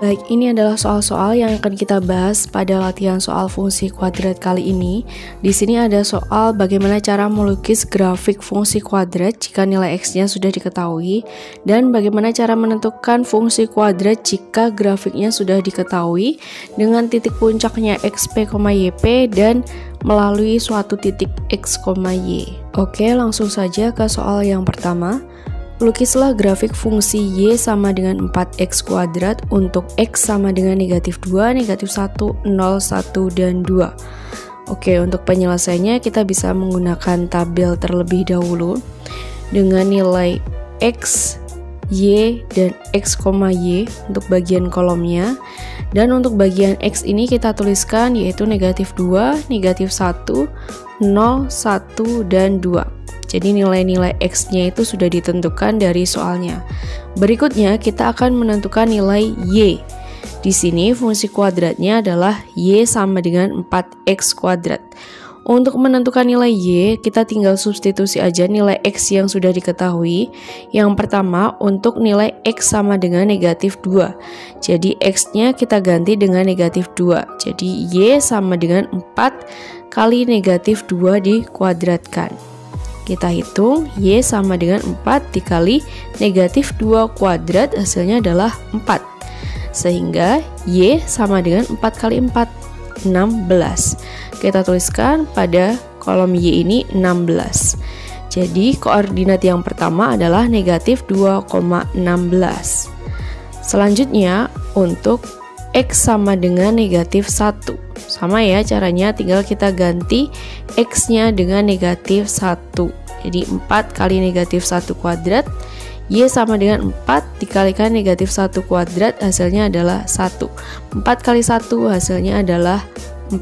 Baik, ini adalah soal-soal yang akan kita bahas pada latihan soal fungsi kuadrat kali ini. Di sini ada soal bagaimana cara melukis grafik fungsi kuadrat jika nilai x-nya sudah diketahui, dan bagaimana cara menentukan fungsi kuadrat jika grafiknya sudah diketahui dengan titik puncaknya xp, yp dan melalui suatu titik x, y. Oke, langsung saja ke soal yang pertama. Lukislah grafik fungsi y sama dengan 4x kuadrat untuk x sama dengan negatif 2, negatif 1, 0, 1, dan 2. Oke, untuk penyelesaiannya kita bisa menggunakan tabel terlebih dahulu dengan nilai x, y, dan x, y untuk bagian kolomnya. Dan untuk bagian x ini kita tuliskan yaitu negatif 2, negatif 1, 0, 1, dan 2. Jadi nilai-nilai x-nya itu sudah ditentukan dari soalnya. Berikutnya kita akan menentukan nilai y. Di sini fungsi kuadratnya adalah y sama dengan 4x kuadrat. Untuk menentukan nilai y, kita tinggal substitusi aja nilai x yang sudah diketahui. Yang pertama, untuk nilai x sama dengan negatif 2. Jadi x-nya kita ganti dengan negatif 2. Jadi y sama dengan 4 kali negatif 2 dikuadratkan. Kita hitung y sama dengan 4 dikali negatif 2 kuadrat, hasilnya adalah 4. Sehingga y sama dengan 4 kali 4, 16. Kita tuliskan pada kolom y ini 16. Jadi koordinat yang pertama adalah negatif 2,16. Selanjutnya untuk x sama dengan negatif 1. Sama ya caranya, tinggal kita ganti x-nya dengan negatif 1. Jadi 4 kali negatif 1 kuadrat, y sama dengan 4 dikalikan negatif 1 kuadrat, hasilnya adalah 1. 4 kali 1 hasilnya adalah 4.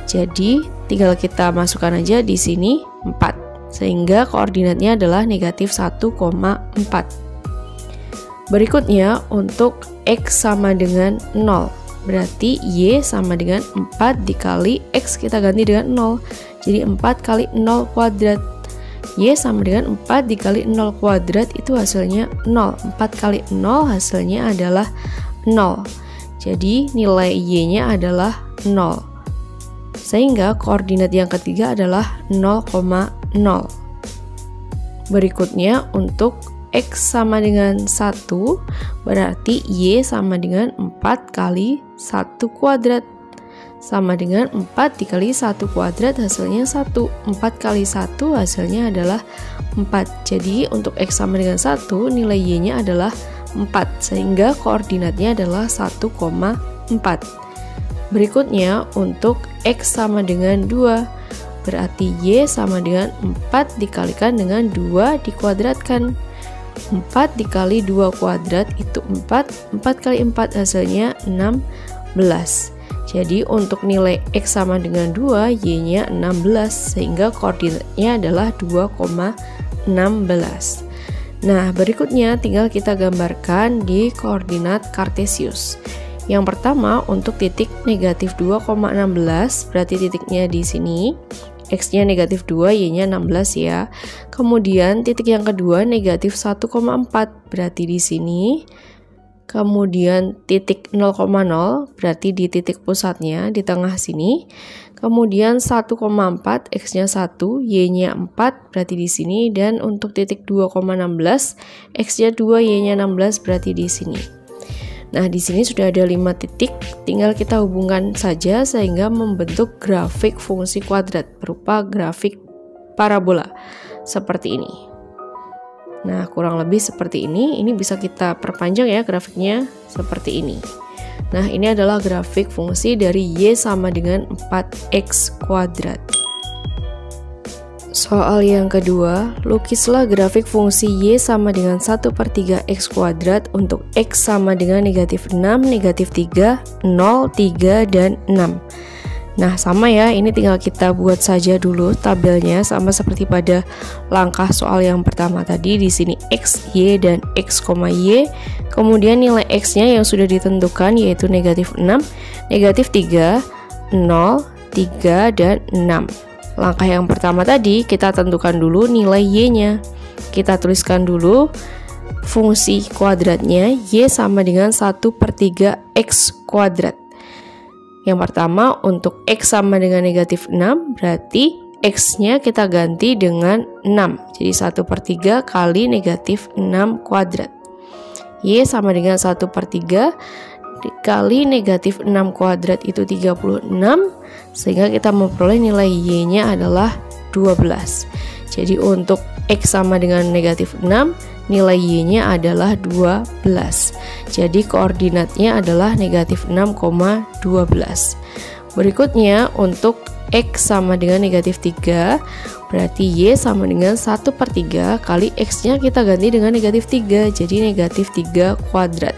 Jadi tinggal kita masukkan aja di sini 4. Sehingga koordinatnya adalah negatif 1,4. Berikutnya untuk x sama dengan 0. Berarti y sama dengan 4 dikali x kita ganti dengan 0. Jadi 4 kali 0 kuadrat. Y sama dengan 4 dikali 0 kuadrat itu hasilnya 0. 4 kali 0 hasilnya adalah 0. Jadi nilai y-nya adalah 0. Sehingga koordinat yang ketiga adalah 0,0. Berikutnya untuk x sama dengan 1, berarti y sama dengan 4 kali 1 kuadrat. Sama dengan 4 dikali 1 kuadrat hasilnya 1. 4 kali 1 hasilnya adalah 4. Jadi untuk x sama dengan 1, nilai y-nya adalah 4. Sehingga koordinatnya adalah 1,4. Berikutnya untuk x sama dengan 2. Berarti y sama dengan 4 dikalikan dengan 2 dikuadratkan. 4 dikali 2 kuadrat itu 4. 4 kali 4 hasilnya 16. Jadi untuk nilai x sama dengan 2, y-nya 16. Sehingga koordinatnya adalah 2,16. Nah, berikutnya tinggal kita gambarkan di koordinat kartesius. Yang pertama untuk titik negatif 2,16, berarti titiknya di sini. X-nya negatif 2, y-nya 16 ya. Kemudian titik yang kedua negatif 1,4, berarti di sini. Kemudian titik 0,0, berarti di titik pusatnya di tengah sini. Kemudian 1,4, x-nya 1, y-nya 4, berarti di sini. Dan untuk titik 2,16, x-nya 2, y-nya 16, berarti di sini. Nah, di sini sudah ada 5 titik, tinggal kita hubungkan saja sehingga membentuk grafik fungsi kuadrat berupa grafik parabola seperti ini. Nah, kurang lebih seperti ini bisa kita perpanjang ya grafiknya seperti ini. Nah, ini adalah grafik fungsi dari y sama dengan 4x kuadrat. Soal yang kedua, lukislah grafik fungsi y sama dengan 1/3x kuadrat untuk x sama dengan negatif 6, negatif 3, 0, 3, dan 6. Nah, sama ya, ini tinggal kita buat saja dulu tabelnya sama seperti pada langkah soal yang pertama tadi. Di sini x, y, dan x, y. Kemudian nilai x-nya yang sudah ditentukan yaitu negatif 6, negatif 3, 0, 3, dan 6. Langkah yang pertama tadi kita tentukan dulu nilai y-nya. kita tuliskan dulu fungsi kuadratnya. Y sama dengan 1/3 X kuadrat. Yang pertama, untuk X sama dengan negatif 6, berarti X-nya kita ganti dengan 6. Jadi 1/3 kali negatif 6 kuadrat. Y sama dengan 1/3 dikali negatif 6 kuadrat itu 36, sehingga kita memperoleh nilai Y-nya adalah 12. Jadi untuk X sama dengan negatif 6, nilai Y-nya adalah 12. Jadi koordinatnya adalah negatif 6,12. Berikutnya untuk X sama dengan negatif 3, berarti Y sama dengan 1/3 kali X-nya kita ganti dengan negatif 3, jadi negatif 3 kuadrat.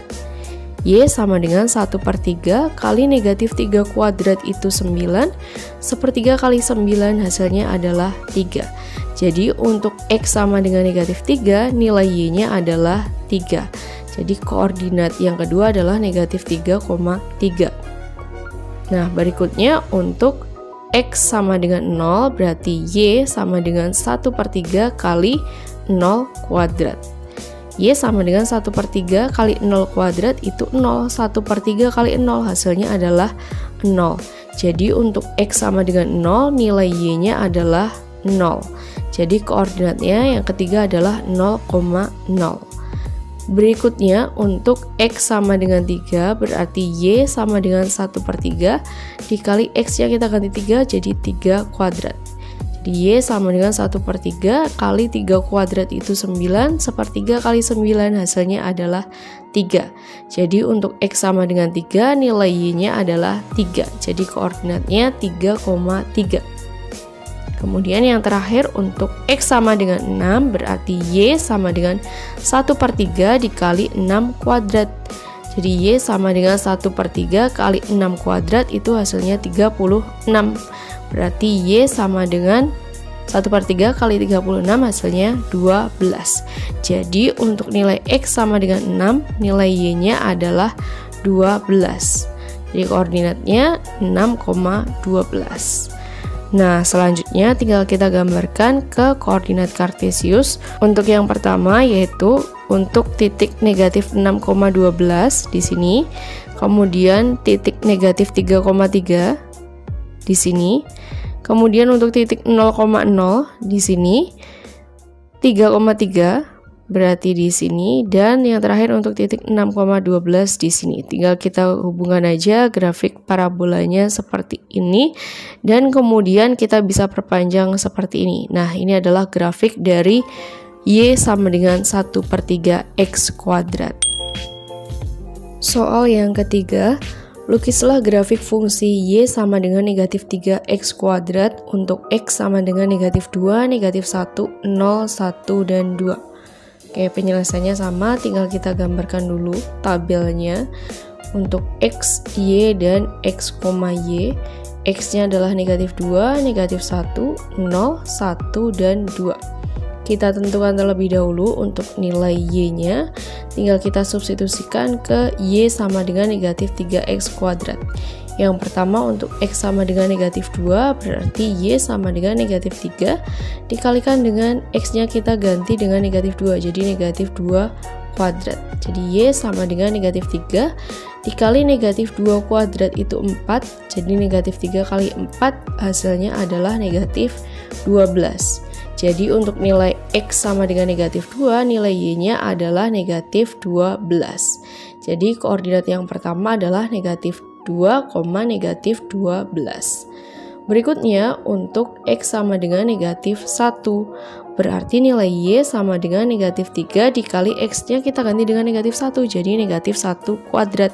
Y sama dengan 1/3 kali negatif 3 kuadrat itu 9, 1/3 kali 9 hasilnya adalah 3. Jadi untuk X sama dengan negatif 3, nilai Y-nya adalah 3. Jadi koordinat yang kedua adalah negatif 3,3. Nah, berikutnya untuk X sama dengan 0, berarti Y sama dengan 1/3 kali 0 kuadrat. Y sama dengan 1/3 kali 0 kuadrat itu 0, 1/3 kali 0 hasilnya adalah 0. Jadi untuk X sama dengan 0, nilai Y-nya adalah 0. Jadi koordinatnya yang ketiga adalah 0,0. Berikutnya untuk X sama dengan 3, berarti Y sama dengan 1/3 dikali X yang kita ganti 3, jadi 3 kuadrat. Jadi Y sama dengan 1/3 kali 3 kuadrat itu 9, 1/3 kali 9 hasilnya adalah 3. Jadi untuk X sama dengan 3, nilai Y-nya adalah 3. Jadi koordinatnya 3,3. Kemudian yang terakhir untuk X sama dengan 6, berarti Y sama dengan 1/3 dikali 6 kuadrat. Jadi Y sama dengan 1/3 kali 6 kuadrat itu hasilnya 36. Berarti Y sama dengan 1/3 kali 36 hasilnya 12. Jadi untuk nilai X sama dengan 6, nilai Y-nya adalah 12. Jadi koordinatnya 6,12. Nah, selanjutnya tinggal kita gambarkan ke koordinat kartesius. Untuk yang pertama yaitu untuk titik negatif 6,12 di sini, kemudian titik negatif 3,3 di sini, kemudian untuk titik 0,0 di sini, 3,3 berarti di sini, dan yang terakhir untuk titik 6,12 di sini. Tinggal kita hubungkan aja grafik parabolanya seperti ini, dan kemudian kita bisa perpanjang seperti ini. Nah, ini adalah grafik dari Y sama dengan 1/3 X kuadrat. Soal yang ketiga, lukislah grafik fungsi Y sama dengan negatif 3X kuadrat untuk X sama dengan negatif 2, negatif 1, 0, 1, dan 2. Oke, penyelesaiannya sama, tinggal kita gambarkan dulu tabelnya. Untuk X, Y, dan X, Y, X-nya adalah negatif 2, negatif 1, 0, 1, dan 2. Kita tentukan terlebih dahulu untuk nilai Y-nya, tinggal kita substitusikan ke Y sama dengan negatif 3X kuadrat. Yang pertama untuk X sama dengan negatif 2, berarti Y sama dengan negatif 3, dikalikan dengan X-nya kita ganti dengan negatif 2, jadi negatif 2 kuadrat. Jadi Y sama dengan negatif 3, dikali negatif 2 kuadrat itu 4, jadi negatif 3 kali 4 hasilnya adalah negatif 12. Jadi untuk nilai X sama dengan negatif 2, nilai Y-nya adalah negatif 12. Jadi koordinat yang pertama adalah negatif 2, negatif 12. Berikutnya untuk X sama dengan negatif 1, berarti nilai Y sama dengan negatif 3 dikali X-nya kita ganti dengan negatif 1, jadi negatif 1 kuadrat.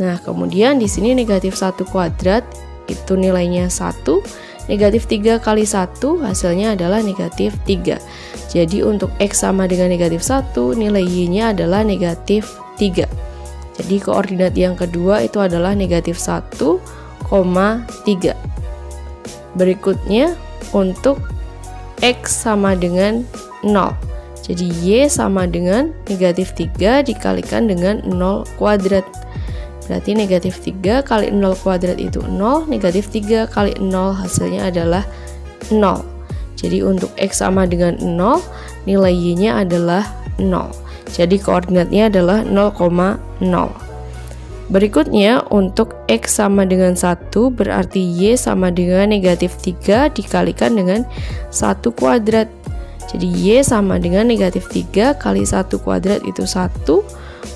Nah, kemudian di sini negatif 1 kuadrat itu nilainya 1, negatif 3 kali 1 hasilnya adalah negatif 3. Jadi untuk X sama dengan negatif 1, nilai Y-nya adalah negatif 3. Jadi koordinat yang kedua itu adalah negatif 1,3. Berikutnya untuk X sama dengan 0. Jadi Y sama dengan negatif 3 dikalikan dengan 0 kuadrat. Berarti negatif 3 kali 0 kuadrat itu 0, negatif 3 kali 0 hasilnya adalah 0. Jadi untuk X sama dengan 0, nilai Y-nya adalah 0. Jadi koordinatnya adalah 0,0. Berikutnya untuk X sama dengan 1 berarti Y sama dengan negatif 3 dikalikan dengan 1 kuadrat. Jadi Y sama dengan negatif 3 kali 1 kuadrat itu 1,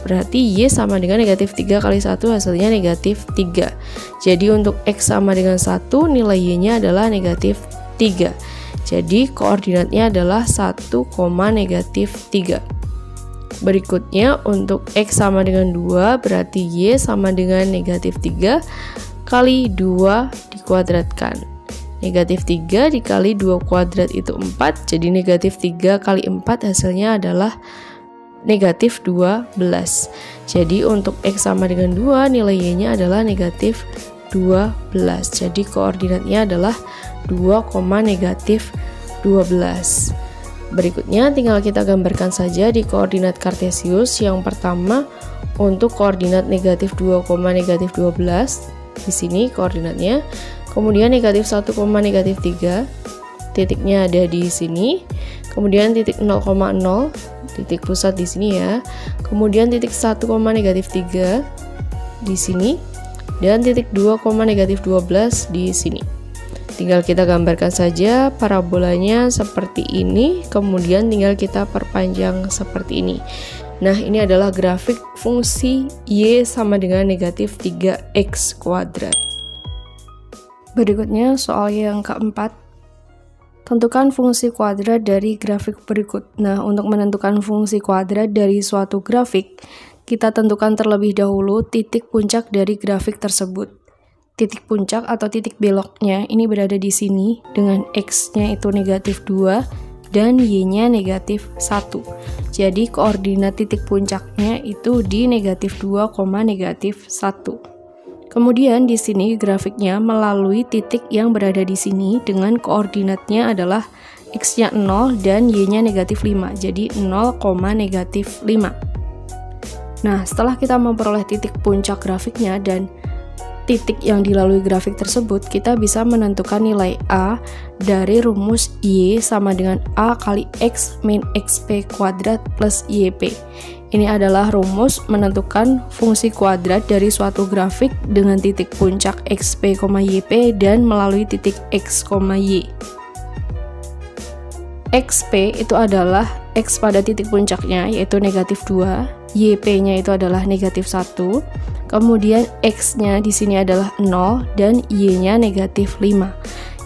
berarti Y sama dengan negatif 3 kali 1 hasilnya negatif 3. Jadi untuk X sama dengan 1 nilai Y-nya adalah negatif 3. Jadi koordinatnya adalah 1, negatif 3. Berikutnya untuk X sama dengan 2 berarti Y sama dengan negatif 3 kali 2 dikuadratkan. Negatif 3 dikali 2 kuadrat itu 4, jadi negatif 3 kali 4 hasilnya adalah negatif 12. Jadi untuk X sama dengan 2 nilai Y-nya adalah negatif 12. Jadi koordinatnya adalah 2, negatif 12. Berikutnya tinggal kita gambarkan saja di koordinat kartesius. Yang pertama untuk koordinat negatif 2, negatif 12 di sini koordinatnya. Kemudian negatif 1, negatif 3 titiknya ada di sini. Kemudian titik 0,0 titik pusat di sini ya. Kemudian titik 1, negatif 3 di sini dan titik 2, negatif 12 di sini. Tinggal kita gambarkan saja parabolanya seperti ini, kemudian tinggal kita perpanjang seperti ini. Nah, ini adalah grafik fungsi Y sama dengan negatif 3X kuadrat. Berikutnya soal yang keempat. Tentukan fungsi kuadrat dari grafik berikut. Nah, untuk menentukan fungsi kuadrat dari suatu grafik, kita tentukan terlebih dahulu titik puncak dari grafik tersebut. Titik puncak atau titik beloknya ini berada di sini dengan X-nya itu negatif 2 dan Y-nya negatif 1. Jadi koordinat titik puncaknya itu di negatif 2, negatif 1. Kemudian di sini grafiknya melalui titik yang berada di sini dengan koordinatnya adalah X-nya 0 dan Y-nya negatif 5. Jadi 0, negatif 5. Nah, setelah kita memperoleh titik puncak grafiknya dan titik yang dilalui grafik tersebut, kita bisa menentukan nilai A dari rumus Y sama dengan A kali X min XP kuadrat plus YP. Ini adalah rumus menentukan fungsi kuadrat dari suatu grafik dengan titik puncak XP, YP dan melalui titik X, Y. XP itu adalah X pada titik puncaknya yaitu negatif 2, YP-nya itu adalah negatif 1, kemudian X-nya di sini adalah 0 dan Y-nya negatif 5.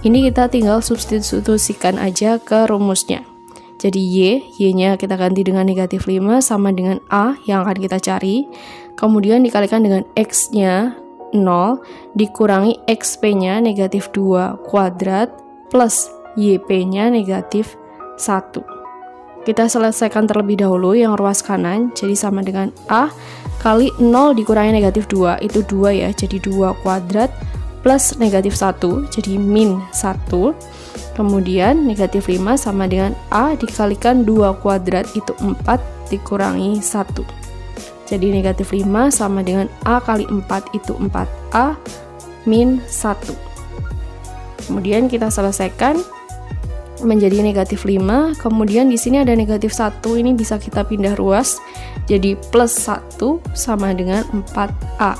Ini kita tinggal substitusikan aja ke rumusnya. Jadi Y-nya kita ganti dengan negatif 5 sama dengan A yang akan kita cari. Kemudian dikalikan dengan X-nya 0 dikurangi XP-nya negatif 2 kuadrat plus YP-nya negatif 1. Kita selesaikan terlebih dahulu yang ruas kanan, jadi sama dengan A kali 0 dikurangi negatif 2, itu 2 ya, jadi 2 kuadrat plus negatif 1, jadi min 1. Kemudian negatif 5 sama dengan A dikalikan 2 kuadrat, itu 4 dikurangi 1. Jadi negatif 5 sama dengan A kali 4, itu 4A min 1. Kemudian kita selesaikan menjadi negatif 5, kemudian di sini ada negatif 1, ini bisa kita pindah ruas jadi plus 1 sama dengan 4A.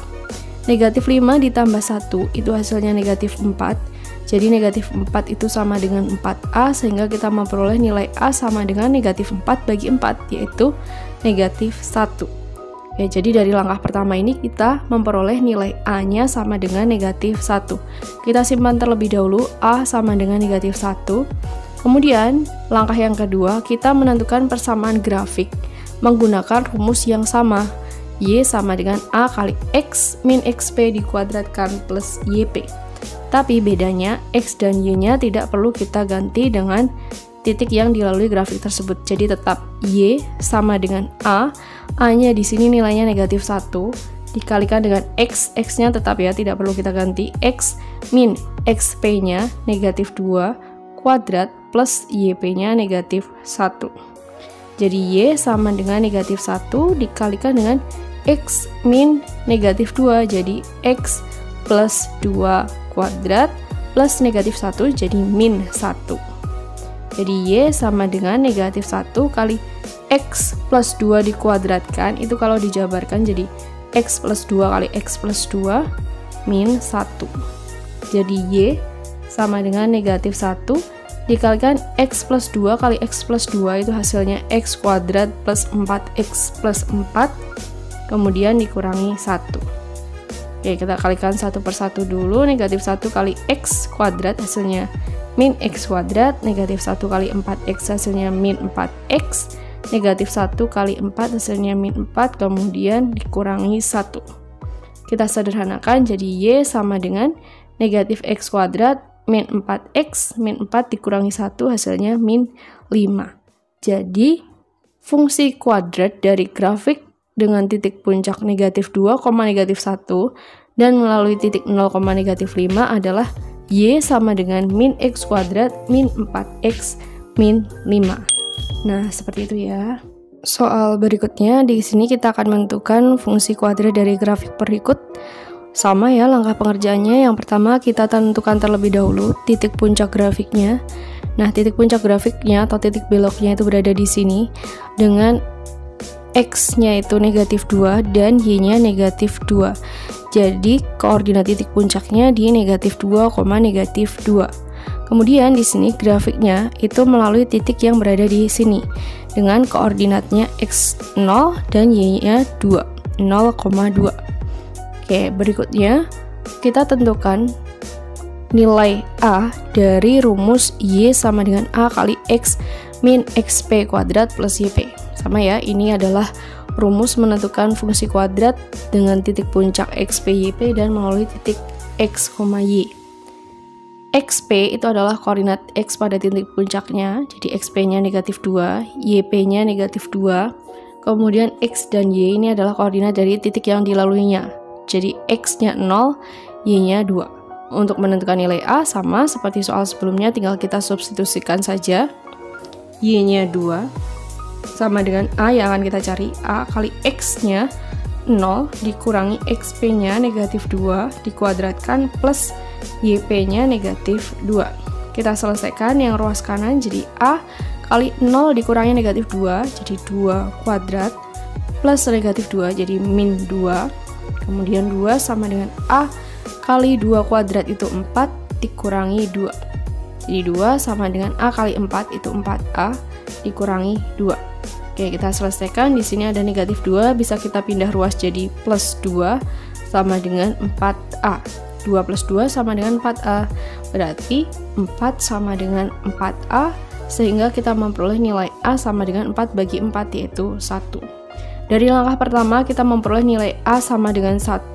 Negatif 5 ditambah 1 itu hasilnya negatif 4, jadi negatif 4 itu sama dengan 4A, sehingga kita memperoleh nilai A sama dengan negatif 4 bagi 4 yaitu negatif 1. Ya, jadi dari langkah pertama ini kita memperoleh nilai A-nya sama dengan negatif 1. Kita simpan terlebih dahulu A sama dengan negatif 1. Kemudian, langkah yang kedua, kita menentukan persamaan grafik menggunakan rumus yang sama. Y sama dengan A kali X min XP dikuadratkan plus YP. Tapi bedanya, X dan Y-nya tidak perlu kita ganti dengan titik yang dilalui grafik tersebut. Jadi tetap Y sama dengan A, A-nya di sini nilainya negatif 1, dikalikan dengan X, X-nya tetap ya, tidak perlu kita ganti, X min XP-nya negatif 2 kuadrat plus YP-nya negatif 1. Jadi Y sama dengan negatif 1 dikalikan dengan X min negatif 2, jadi X plus 2 kuadrat plus negatif 1, jadi min 1. Jadi Y sama dengan negatif 1 kali X plus 2 dikuadratkan. Itu kalau dijabarkan jadi X plus 2 kali X plus 2 min 1. Jadi Y sama dengan negatif 1 dikalikan X plus 2 kali X plus 2, itu hasilnya X kuadrat plus 4X plus 4, kemudian dikurangi 1. Oke, kita kalikan satu per satu dulu. Negatif 1 kali X kuadrat hasilnya min X kuadrat, negatif 1 kali 4X hasilnya min 4X, negatif 1 kali 4 hasilnya min 4, kemudian dikurangi 1. Kita sederhanakan jadi Y sama dengan negatif X kuadrat min 4X, min 4 dikurangi 1 hasilnya min 5. Jadi fungsi kuadrat dari grafik dengan titik puncak negatif 2, negatif 1 dan melalui titik 0, negatif 5 adalah Y sama dengan min X kuadrat min 4X min 5. Nah, seperti itu ya. Soal berikutnya, di sini kita akan menentukan fungsi kuadrat dari grafik berikut. Sama ya langkah pengerjaannya. Yang pertama kita tentukan terlebih dahulu titik puncak grafiknya. Nah, titik puncak grafiknya atau titik beloknya itu berada di sini dengan X-nya itu negatif 2 dan Y-nya negatif 2. Jadi koordinat titik puncaknya di negatif 2, negatif 2. Kemudian di sini grafiknya itu melalui titik yang berada di sini dengan koordinatnya X0 dan Y-nya 2, 0,2. Oke, berikutnya kita tentukan nilai A dari rumus Y sama dengan A kali X min XP kuadrat plus YP. Sama ya, ini adalah rumus menentukan fungsi kuadrat dengan titik puncak XP YP dan melalui titik X, Y. XP itu adalah koordinat X pada titik puncaknya, jadi XP-nya negatif 2, YP-nya negatif 2, kemudian X dan Y ini adalah koordinat dari titik yang dilaluinya, jadi X-nya 0, Y-nya 2. Untuk menentukan nilai A sama seperti soal sebelumnya, tinggal kita substitusikan saja. Y-nya 2 sama dengan A yang akan kita cari, A kali X-nya 0 dikurangi XP-nya negatif 2 dikuadratkan plus YP-nya negatif 2. Kita selesaikan yang ruas kanan, jadi A kali 0 dikurangi negatif 2 jadi 2 kuadrat plus negatif 2 jadi min 2. Kemudian 2 sama dengan A kali 2 kuadrat itu 4 dikurangi 2. Jadi 2 sama dengan A kali 4 itu 4A dikurangi 2. Oke, kita selesaikan. Di sini ada negatif 2, bisa kita pindah ruas jadi plus 2 sama dengan 4A. 2 plus 2 sama dengan 4A. Berarti 4 sama dengan 4A, sehingga kita memperoleh nilai A sama dengan 4 bagi 4 yaitu 1. Dari langkah pertama kita memperoleh nilai A sama dengan 1.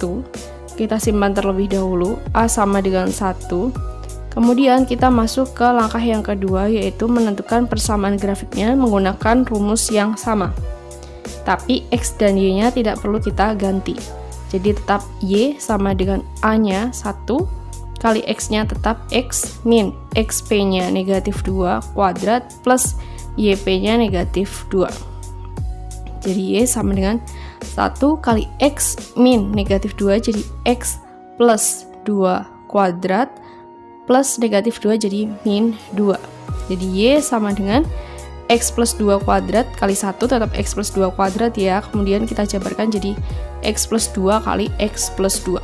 Kita simpan terlebih dahulu, A sama dengan 1. Kemudian kita masuk ke langkah yang kedua, yaitu menentukan persamaan grafiknya menggunakan rumus yang sama. Tapi X dan Y-nya tidak perlu kita ganti. Jadi tetap Y sama dengan A-nya 1, kali X-nya tetap X min XP-nya negatif 2 kuadrat plus YP-nya negatif 2. Jadi Y sama dengan 1 kali X min negatif 2, jadi X plus 2 kuadrat plus negatif 2 jadi min 2. Jadi Y sama dengan X plus 2 kuadrat kali 1 tetap X plus 2 kuadrat ya. Kemudian kita jabarkan jadi X plus 2 kali X plus 2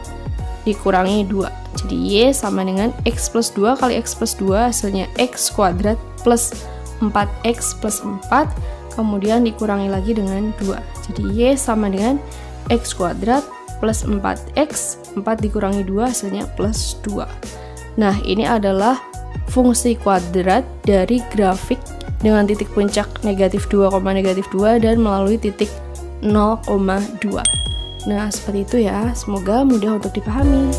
dikurangi 2. Jadi Y sama dengan X plus 2 kali X plus 2 hasilnya X kuadrat plus 4X plus 4, kemudian dikurangi lagi dengan 2. Jadi Y sama dengan X kuadrat plus 4X, 4 dikurangi 2 hasilnya plus 2. Nah, ini adalah fungsi kuadrat dari grafik dengan titik puncak negatif 2, negatif 2 dan melalui titik 0,2. Nah, seperti itu ya. Semoga mudah untuk dipahami.